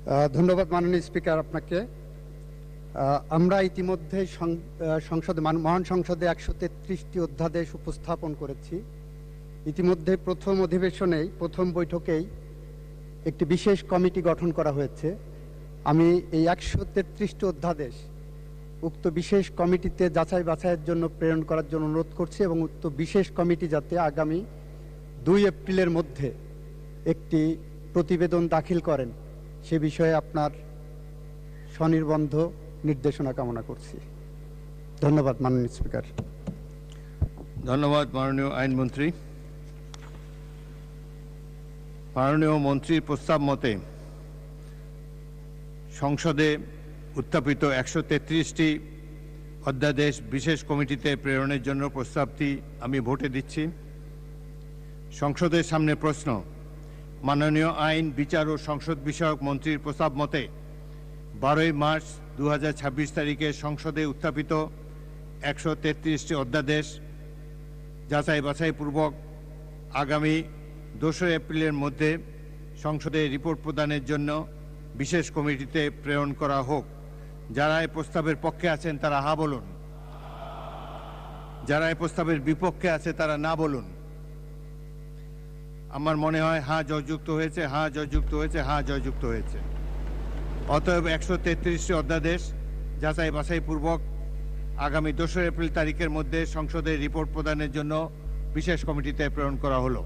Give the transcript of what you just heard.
ধন্যবাদ মাননীয় স্পিকার আপনাকে। আমরা ইতিমধ্যে সংসদে মহান সংসদে 133টি অধ্যাদেশ উপস্থাপন করেছি। ইতিমধ্যে প্রথম অধিবেশনেই প্রথম বৈঠকেই একটি বিশেষ কমিটি গঠন করা হয়েছে। আমি এই 133টি অধ্যাদেশ উক্ত বিশেষ কমিটিতে যাচাই বাছাইয়ের জন্য প্রেরণ করার জন্য অনুরোধ করছি এবং উক্ত বিশেষ কমিটি যাতে আগামী 2 এপ্রিলের মধ্যে একটি প্রতিবেদন দাখিল করেন সে বিষয়ে আপনার স্বনির্বন্ধ নির্দেশনা কামনা করছি। ধন্যবাদ মাননীয় স্পিকার। ধন্যবাদ মাননীয় আইনমন্ত্রী। মাননীয় মন্ত্রীর প্রস্তাব মতে সংসদে উত্থাপিত 133টি অধ্যাদেশ বিশেষ কমিটিতে প্রেরণের জন্য প্রস্তাবটি আমি ভোটে দিচ্ছি। সংসদের সামনে প্রশ্ন। মাননীয় আইন, বিচার ও সংসদ বিষয়ক মন্ত্রীর প্রস্তাব মতে 12 মার্চ 2026 তারিখে সংসদে উত্থাপিত 133টি অধ্যাদেশ যাচাই বাছাইপূর্বক আগামী 2 এপ্রিলের মধ্যে সংসদে রিপোর্ট প্রদানের জন্য বিশেষ কমিটিতে প্রেরণ করা হোক। যারা এই প্রস্তাবের পক্ষে আছেন তারা হা বলুন, যারা এই প্রস্তাবের বিপক্ষে আছে তারা না বলুন। আমার মনে হয় হা জয়যুক্ত হয়েছে, হা জয়যুক্ত হয়েছে, হা জয়যুক্ত হয়েছে। অতএব 133টি অধ্যাদেশ যাচাই বাছাইপূর্বক আগামী 2 এপ্রিল তারিখের মধ্যে সংসদে রিপোর্ট প্রদানের জন্য বিশেষ কমিটিতে প্রেরণ করা হলো।